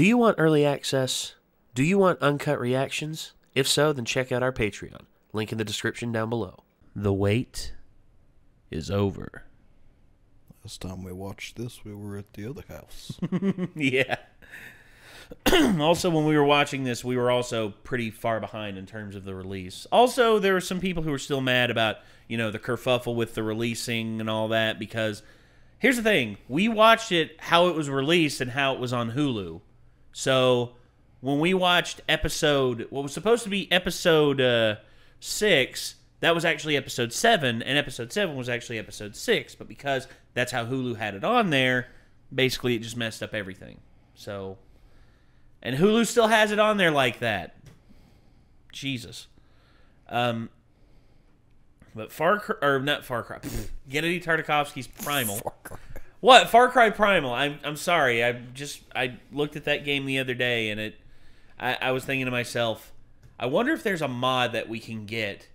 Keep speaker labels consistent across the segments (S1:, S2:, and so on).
S1: Do you want early access? Do you want uncut reactions? If so, then check out our Patreon. Link in the description down below. The wait is over.
S2: Last time we watched this, we were at the other house.
S3: Yeah. Also, when we were watching this, we were also pretty far behind in terms of the release. Also, there were some people who were still mad about, the kerfuffle with the releasing and all that, because here's the thing. We watched it how it was released and how it was on Hulu. So, when we watched what was supposed to be episode 6, that was actually episode 7, and episode 7 was actually episode 6, but because that's how Hulu had it on there, basically it just messed up everything. So... And Hulu still has it on there like that. Jesus. But not Far Cry. Gennady Tartakovsky's Primal. What? Far Cry Primal. I'm sorry. I looked at that game the other day, and I was thinking to myself, I wonder if there's a mod that we can get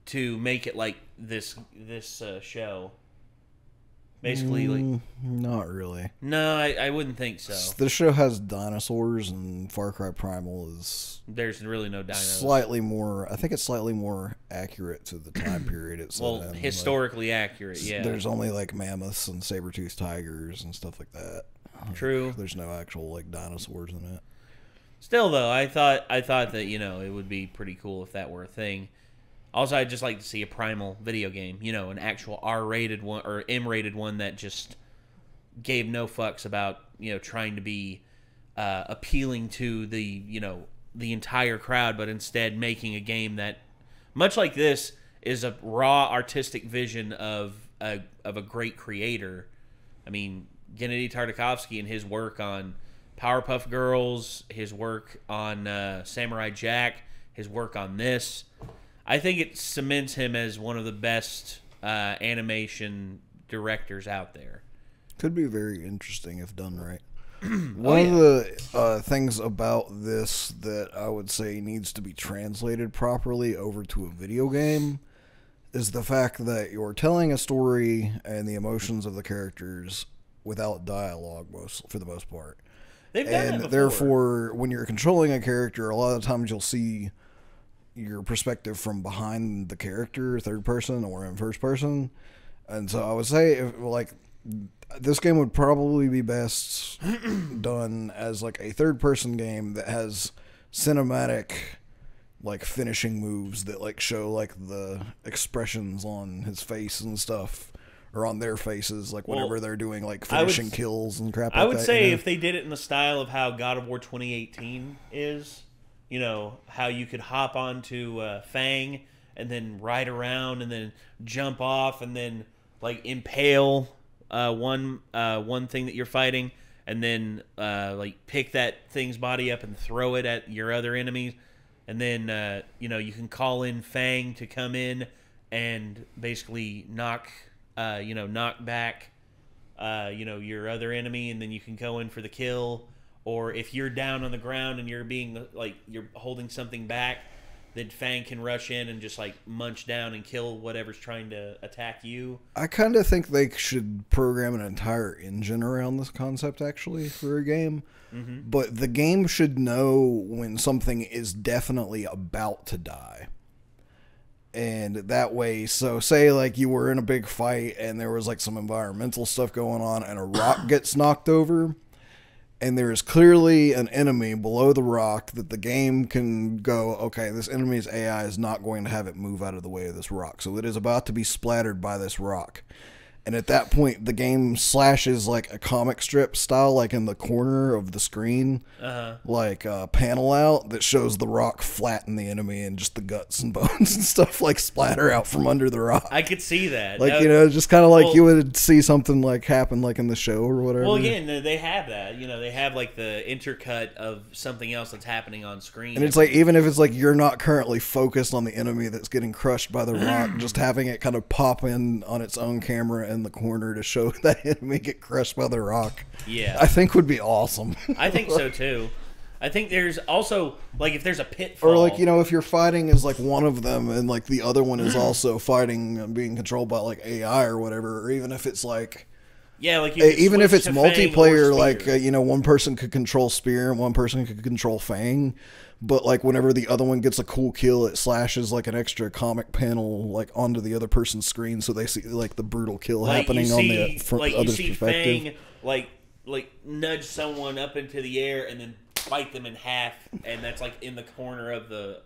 S3: to make it like this show. Basically, like...
S2: Not really.
S3: No, I wouldn't think so.
S2: This show has dinosaurs, and Far Cry Primal is...
S3: There's really no dinos.
S2: Slightly more... I think it's slightly more accurate to the time period it's
S3: well,
S2: in.
S3: historically accurate, yeah.
S2: There's only, like, mammoths and saber-toothed tigers and stuff like that.
S3: True.
S2: There's no actual, like, dinosaurs in it.
S3: Still, though, I thought that, it would be pretty cool if that were a thing. Also, I'd just like to see a Primal video game, an actual R-rated one or M-rated one that just gave no fucks about, trying to be appealing to the entire crowd, but instead making a game that, much like this, is a raw artistic vision of a great creator. I mean, Gennady Tartakovsky and his work on Powerpuff Girls, his work on Samurai Jack, his work on this. I think it cements him as one of the best animation directors out there.
S2: Could be very interesting if done right. One of the things about this that I would say needs to be translated properly over to a video game is the fact that you're telling a story and the emotions of the characters without dialogue for the most part.
S3: They've done that before.
S2: Therefore, when you're controlling a character, a lot of times you'll see your perspective from behind the character, third person or in first person. And so I would say, this game would probably be best done as like a third person game that has cinematic finishing moves that show the expressions on his face and stuff, or on their faces, whenever they're doing finishing kills and crap like that.
S3: I would say if they did it in the style of how God of War 2018 is, how you could hop onto Fang and then ride around and then jump off and then impale one thing that you're fighting, and then pick that thing's body up and throw it at your other enemies, and then you can call in Fang to come in and basically knock back your other enemy, and then you can go in for the kill. Or if you're down on the ground and you're being you're holding something back, then Fang can rush in and just munch down and kill whatever's trying to attack you.
S2: I kind of think they should program an entire engine around this concept actually for a game. Mm-hmm. But the game should know when something is definitely about to die. And that way, so say you were in a big fight and there was some environmental stuff going on and a rock gets knocked over, and there is clearly an enemy below the rock that the game can go, okay, this enemy's AI is not going to have it move out of the way of this rock. So it is about to be splattered by this rock. And at that point, the game slashes a comic strip style, in the corner of the screen, a panel out that shows the rock flatten the enemy and just the guts and bones and stuff splatter out from under the rock.
S3: I could see that.
S2: Just kind of you would see something happen in the show or whatever.
S3: Well, again, they have that. They have the intercut of something else that's happening on screen.
S2: And it's even if it's you're not currently focused on the enemy that's getting crushed by the rock, just having it kind of pop in on its own camera in the corner to show that enemy get crushed by the rock.
S3: Yeah.
S2: I think would be awesome.
S3: I think so too. I think there's also if there's a pitfall,
S2: or if you're fighting as one of them and the other one is also fighting and being controlled by AI or whatever, or even if it's
S3: Yeah, like you could
S2: Even if
S3: switch
S2: it's
S3: to Fang or
S2: multiplayer, like
S3: Spear.
S2: one person could control Spear and one person could control Fang, but like whenever the other one gets a cool kill, it slashes like an extra comic panel like onto the other person's screen, so they see like the brutal kill
S3: Like,
S2: happening
S3: you
S2: on
S3: see,
S2: the
S3: like you
S2: other's
S3: see
S2: perspective.
S3: Fang like nudge someone up into the air and then bite them in half, and that's like in the corner of the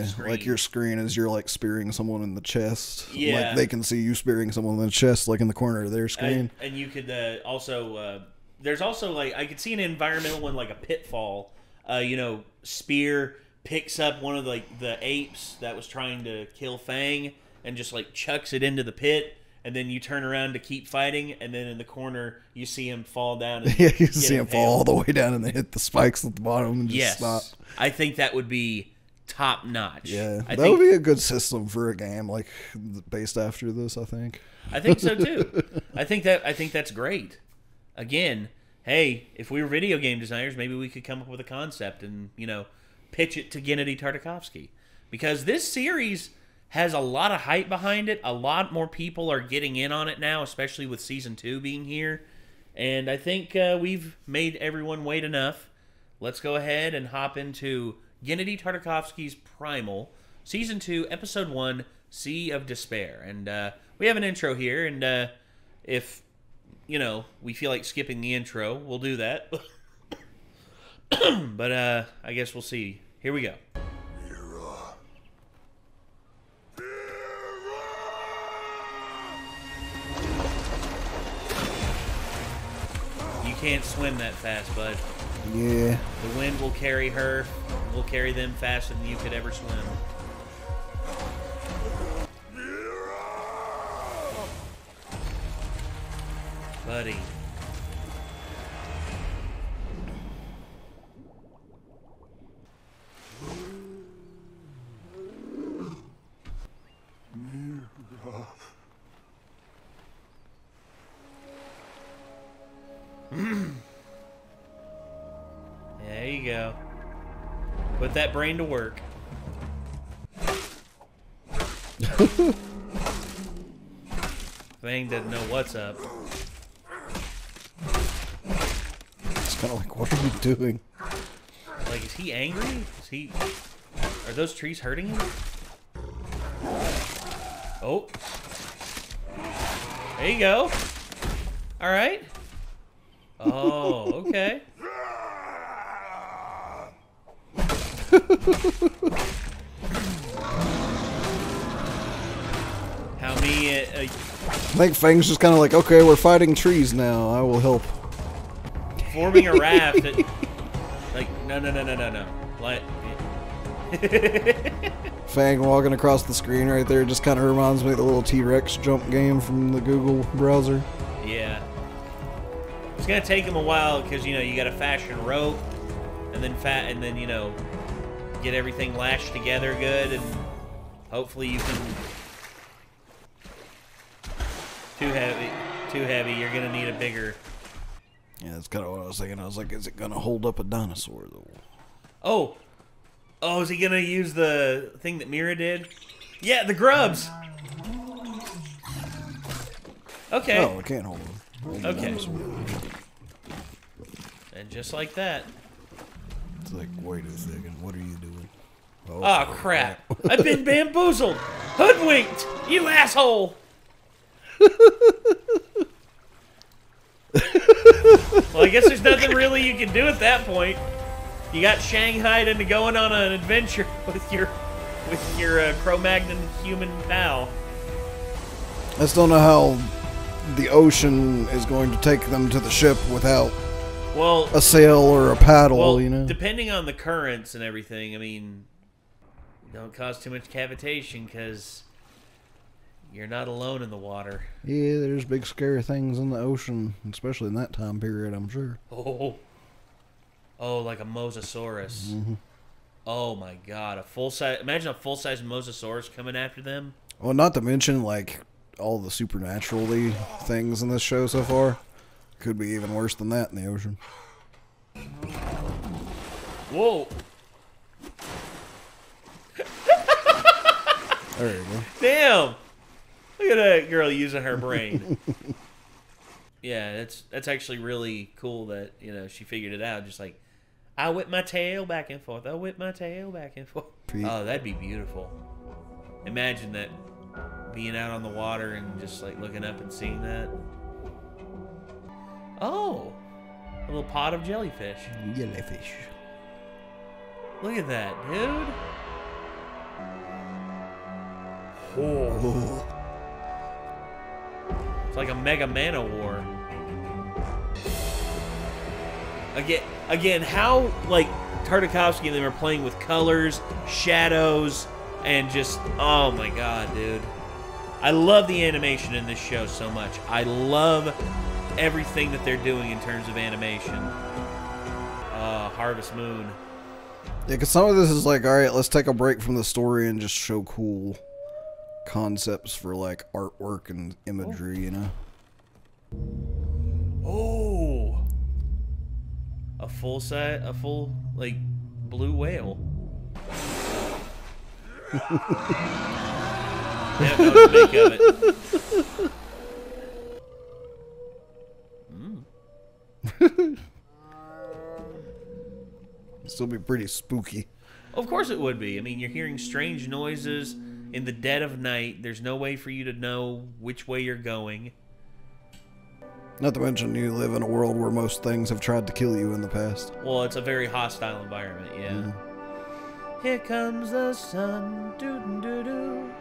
S3: screen.
S2: Like your screen is you're like spearing someone in the chest.
S3: Yeah.
S2: Like they can see you spearing someone in the chest, like in the corner of their screen.
S3: And you could also there's also like I could see an environmental one like a pitfall. Spear picks up one of like the apes that was trying to kill Fang and just like chucks it into the pit. And then you turn around to keep fighting, and then in the corner you see him fall down. And
S2: Yeah, you
S3: get
S2: see him fall all the way down and they hit the spikes at the bottom and just stop.
S3: I think that would be top notch.
S2: Yeah,
S3: I
S2: that would be a good system for a game like based after this. I think
S3: so too. I think that's great. Again, hey, if we were video game designers, maybe we could come up with a concept and pitch it to Gennady Tartakovsky, because this series has a lot of hype behind it. A lot more people are getting in on it now, especially with Season 2 being here. And I think we've made everyone wait enough. Let's go ahead and hop into Gennady Tartakovsky's Primal, Season 2, Episode 1, Sea of Despair. And we have an intro here, and if, we feel like skipping the intro, we'll do that. But I guess we'll see. Here we go. You can't swim that fast, bud.
S2: yeah.
S3: The wind will carry her. Will carry them faster than you could ever swim. Buddy. There you go. Put that brain to work. Fang doesn't know what's up.
S2: It's kind of like, what are you doing?
S3: Like, is he angry? Are those trees hurting him? Oh. There you go. All right. Oh, okay. How many?
S2: I think Fang's just kind of like, okay, we're fighting trees now. I will help.
S3: Forming a raft. Like, no. Like,
S2: Fang walking across the screen right there just kind of reminds me of the little T-Rex jump game from the Google browser.
S3: yeah. It's gonna take him a while because you got to fashion rope, and then get everything lashed together good, and hopefully you can. Too heavy. You're gonna need a bigger.
S2: Yeah, that's kind of what I was thinking. I was like, is it gonna hold up a dinosaur though?
S3: Oh, is he gonna use the thing that Mira did? Yeah, the grubs. Okay.
S2: Oh, it can't hold him.
S3: Okay. And just like that.
S2: It's like, wait a second, what are you doing?
S3: Oh, crap. I've been bamboozled. Hoodwinked. You asshole. Well, I guess there's nothing really you can do at that point. You got shanghaied into going on an adventure with your Cro-Magnon human pal.
S2: I just don't know how the ocean is going to take them to the ship without a sail or a paddle,
S3: Depending on the currents and everything, I mean, don't cause too much cavitation because you're not alone in the water.
S2: Yeah, there's big scary things in the ocean, especially in that time period, I'm sure.
S3: Oh, like a Mosasaurus.
S2: Mm-hmm.
S3: Oh my God, imagine a full-size Mosasaurus coming after them.
S2: Well, not to mention, like, all the supernatural-y things in this show so far. Could be even worse than that in the ocean.
S3: Whoa.
S2: There you go.
S3: Damn. Look at that girl using her brain. Yeah, that's actually really cool that, she figured it out. Just like, I whip my tail back and forth. I whip my tail back and forth. Oh, that'd be beautiful. Imagine that, being out on the water and just like looking up and seeing that. Oh, a little pot of jellyfish.
S2: Jellyfish.
S3: Look at that, dude. Oh. It's like a Mega Man-O-War. Again, how, like, Tartakovsky and them are playing with colors, shadows, and just, oh my god, dude. I love the animation in this show so much. I love everything that they're doing in terms of animation. Harvest Moon.
S2: Yeah, because some of this is like, alright, let's take a break from the story and just show cool concepts for, like, artwork and imagery, you know?
S3: Oh! A full, like, blue whale. They have no to make of it.
S2: Still be pretty spooky.
S3: Of course it would be. I mean, you're hearing strange noises in the dead of night. There's no way for you to know which way you're going.
S2: Not to mention you live in a world where most things have tried to kill you in the past.
S3: Well, it's a very hostile environment, yeah. Here comes the sun. Doo-doo-doo-doo.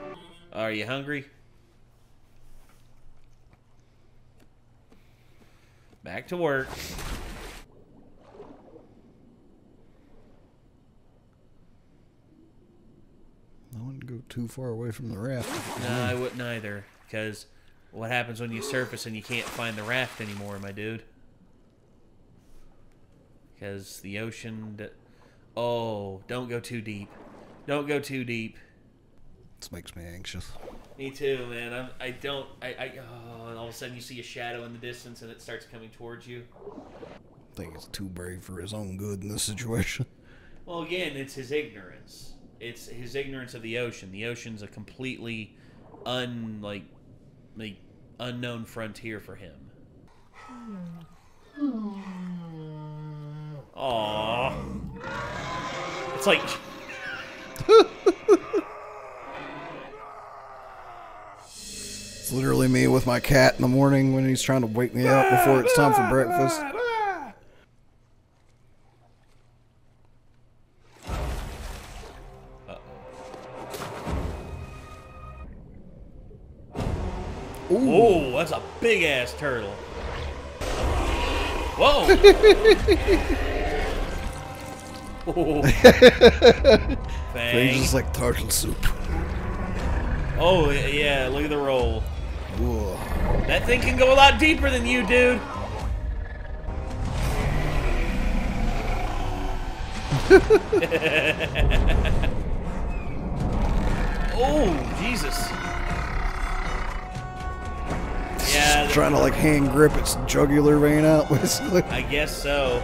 S3: Are you hungry? Back to work.
S2: I wouldn't go too far away from the raft.
S3: No, I wouldn't either. Because what happens when you surface and you can't find the raft anymore, my dude? Because the ocean... Oh, don't go too deep. Don't go too deep.
S2: This makes me anxious.
S3: Me too, man. Oh, and all of a sudden you see a shadow in the distance and it starts coming towards you.
S2: I think he's too brave for his own good in this situation.
S3: Well, again, it's his ignorance. It's his ignorance of the ocean. The ocean's a completely unknown frontier for him. Aww. It's like...
S2: It's literally me with my cat in the morning when he's trying to wake me up before it's time for breakfast.
S3: Oh, that's a big ass turtle. Whoa!
S2: It's just like turtle soup.
S3: Oh yeah, look at the roll.
S2: Whoa.
S3: That thing can go a lot deeper than you, dude. Oh, Jesus. Yeah.
S2: Trying to like hand grip its jugular vein out, basically.
S3: I guess so.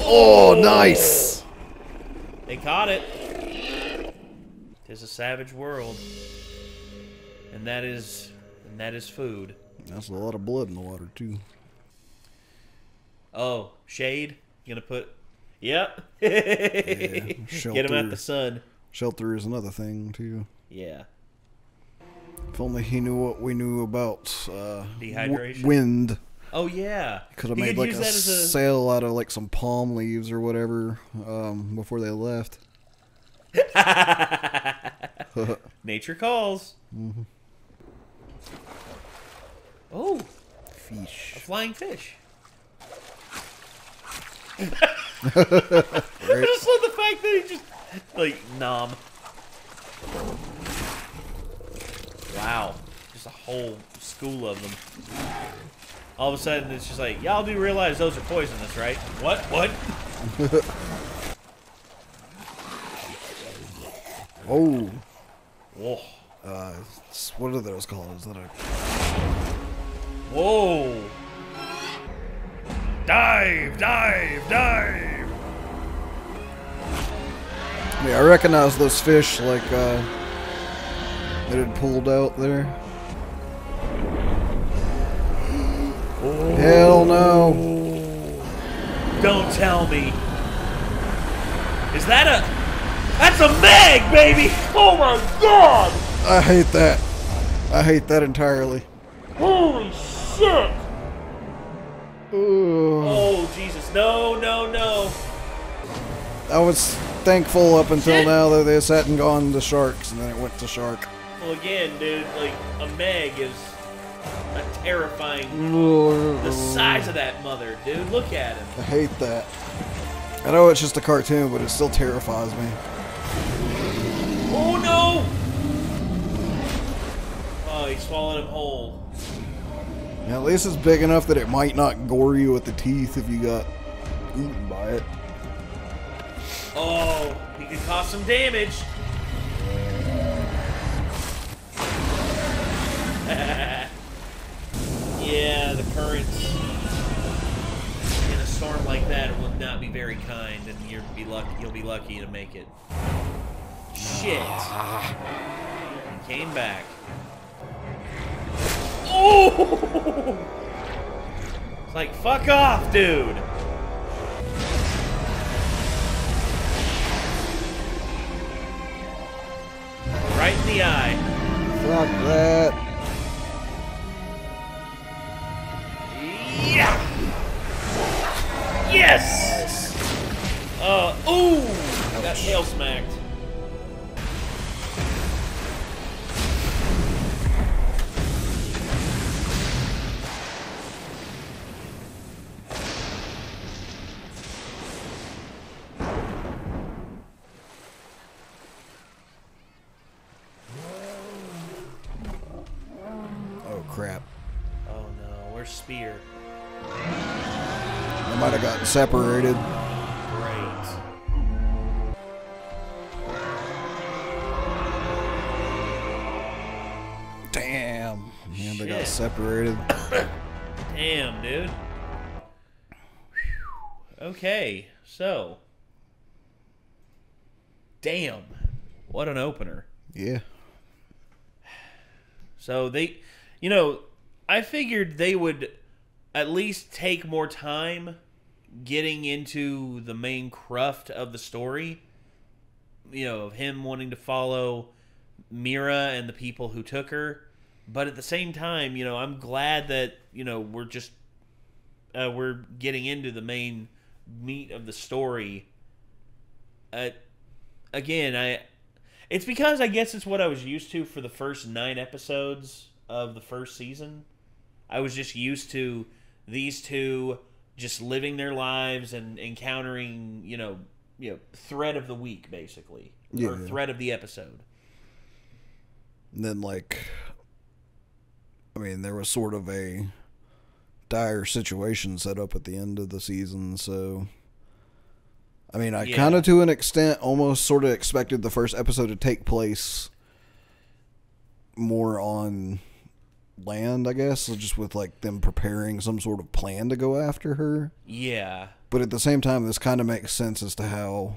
S2: Oh, nice.
S3: They caught it. Tis a savage world. And that is food.
S2: That's a lot of blood in the water too.
S3: Oh, shade? You gonna put... Yep.
S2: Yeah,
S3: Get him out the sun.
S2: Shelter is another thing too.
S3: Yeah.
S2: If only he knew what we knew about
S3: dehydration.
S2: Wind.
S3: Oh yeah.
S2: Could have made like a sail out of like some palm leaves or whatever before they left.
S3: Nature calls.
S2: Mm-hmm.
S3: Oh,
S2: fish.
S3: A flying fish.
S2: Right.
S3: I just love the fact that he just like nom. Wow, just a whole school of them. All of a sudden, it's just like, y'all do realize those are poisonous, right? What? What?
S2: Oh.
S3: Whoa.
S2: What are those called? Is that a...
S3: Whoa. Dive, dive, dive.
S2: Yeah, I recognize those fish like that had pulled out there. Hell no.
S3: Don't tell me. Is that a... That's a Meg, baby! Oh my god!
S2: I hate that. I hate that entirely.
S3: Holy shit!
S2: Ugh.
S3: Oh, Jesus. No, no, no.
S2: I was thankful up until
S3: Shit.
S2: now that this hadn't gone to sharks, and then it went to shark.
S3: Well, again, dude, like, a Meg is a terrifying... The size of that mother, dude. Look at him.
S2: I hate that. I know it's just a cartoon, but it still terrifies me.
S3: Oh, no! Oh, he swallowed him whole.
S2: Yeah, at least it's big enough that it might not gore you with the teeth if you got eaten by it.
S3: Oh, he could cause some damage. Yeah, the currents in a storm like that will not be very kind, and you'll be lucky to make it. Shit. He came back. Oh! It's like, fuck off, dude. Right in the eye.
S2: Fuck that.
S3: Yeah. Yes. Ooh. Got tail smacked.
S2: Oh crap.
S3: Oh no, where's Spear?
S2: They might have gotten separated.
S3: Great.
S2: Damn. Yeah, they got
S3: Shit.
S2: separated.
S3: Damn, dude. Okay, so. Damn. What an opener.
S2: Yeah.
S3: So they, I figured they would at least take more time getting into the main cruft of the story. Of him wanting to follow Mira and the people who took her. But at the same time, I'm glad that, we're just, we're getting into the main meat of the story. Again, it's because I guess it's what I was used to for the first 9 episodes of the first season. I was just used to these two just living their lives and encountering, thread of the week, basically.
S2: Yeah.
S3: Or thread of the episode.
S2: And then, there was sort of a dire situation set up at the end of the season, so... I kind of, to an extent, almost sort of expected the first episode to take place more on land, I guess, just with, them preparing some sort of plan to go after her.
S3: Yeah.
S2: But at the same time, this kind of makes sense as to how,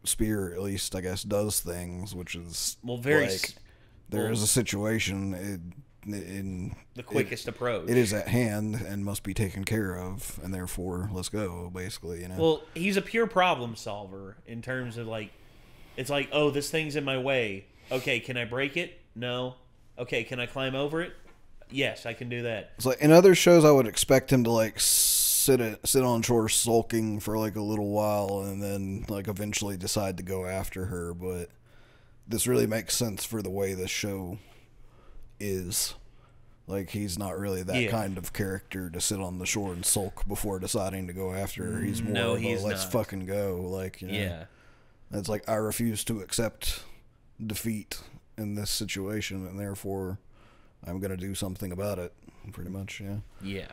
S2: Spear, at least, I guess, does things, which is, there is a situation in
S3: the quickest approach.
S2: It is at hand and must be taken care of, and therefore, let's go, basically,
S3: Well, he's a pure problem solver in terms of, it's like, oh, this thing's in my way. Okay, can I break it? No. Okay, can I climb over it? Yes, I can do that.
S2: It's like, in other shows, I would expect him to, sit on shore sulking for, a little while, and then, eventually decide to go after her, but this really makes sense for the way the show is. He's not really that kind of character to sit on the shore and sulk before deciding to go after her. He's more of a let's fucking go.
S3: Yeah.
S2: It's I refuse to accept defeat in this situation, and therefore I'm going to do something about it, pretty much, yeah.
S3: Yeah.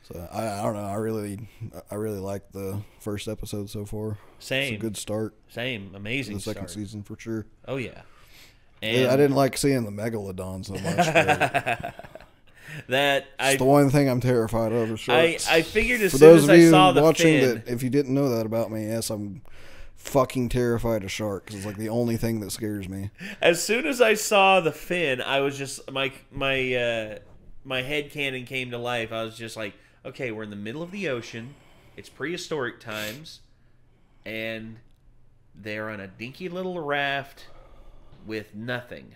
S2: So, I don't know, I really like the first episode so far.
S3: Same.
S2: It's a good start.
S3: Same. Amazing
S2: The second season, for sure.
S3: Oh, yeah. And
S2: I didn't like seeing the Megalodon so much. It's the one thing I'm terrified of. Is sharks.
S3: I figured as
S2: For
S3: soon
S2: those
S3: as
S2: of
S3: I
S2: you
S3: saw the
S2: watching
S3: fin.
S2: that, if you didn't know that about me, yes, I'm fucking terrified of sharks. It's the only thing that scares me.
S3: As soon as I saw the fin, I was just my headcanon came to life. I was just like, okay, we're in the middle of the ocean. It's prehistoric times. And they're on a dinky little raft with nothing.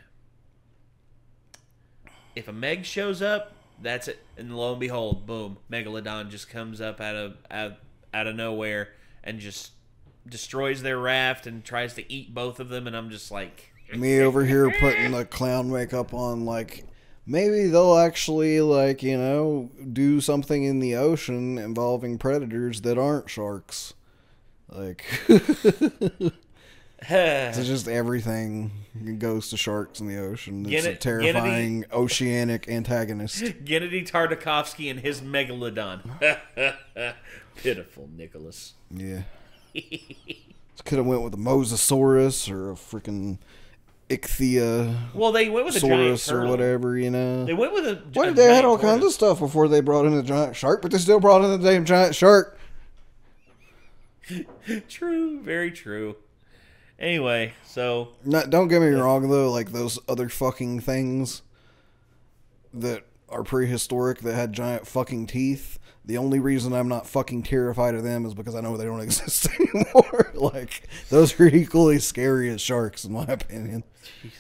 S3: If a Meg shows up, that's it. And lo and behold, boom, Megalodon just comes up out of nowhere and just destroys their raft and tries to eat both of them. And I'm just like...
S2: Me over here putting the clown makeup on, like... Maybe they'll actually, like, you know, do something in the ocean involving predators that aren't sharks. Like, it's just everything goes to sharks in the ocean. It's a terrifying oceanic antagonist.
S3: Gennady Tartakovsky and his Megalodon. Pitiful Nicholas.
S2: Yeah. Could have went with a Mosasaurus or a freaking... Ichthyosaurus
S3: well, they went with a giant turtle
S2: or whatever, you know.
S3: They went with a
S2: What? They had all kinds of stuff before they brought in a giant shark, but they still brought in the damn giant shark.
S3: True, very true. Anyway, so
S2: don't get me wrong though, like those other fucking things that are prehistoric that had giant fucking teeth. The only reason I'm not fucking terrified of them is because I know they don't exist anymore. Like, those are equally scary as sharks, in my opinion. Jesus.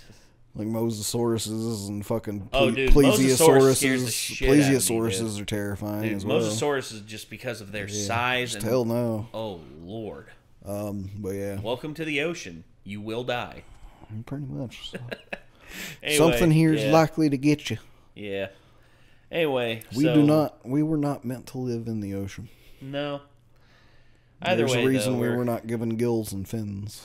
S2: Like Mosasauruses and fucking Plesiosauruses. Plesiosauruses are terrifying as well.
S3: Mosasaurus is just because of their size. And,
S2: hell no.
S3: Oh, Lord.
S2: But yeah.
S3: Welcome to the ocean. You will die.
S2: Pretty much. So.
S3: Anyway,
S2: something here is likely to get you.
S3: Yeah. Anyway,
S2: we were not meant to live in the ocean.
S3: No.
S2: There's a reason we were not given gills and fins.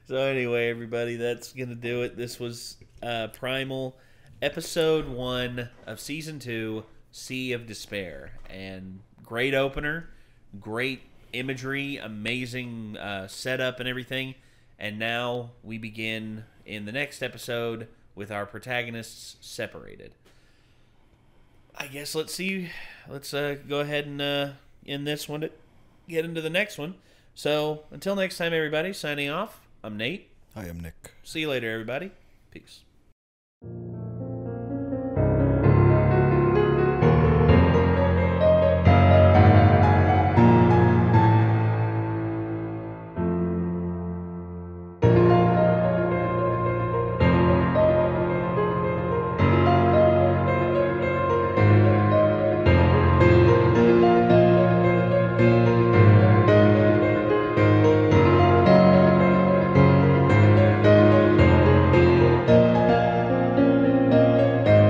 S3: So anyway, everybody, that's going to do it. This was Primal, Episode 1 of Season 2, Sea of Despair. And great opener, great imagery, amazing setup and everything. And now we begin in the next episode with our protagonists separated. I guess let's see. Let's go ahead and end this one to get into the next one. So until next time, everybody, signing off. I'm Nate.
S2: I am Nick.
S3: See you later, everybody. Peace.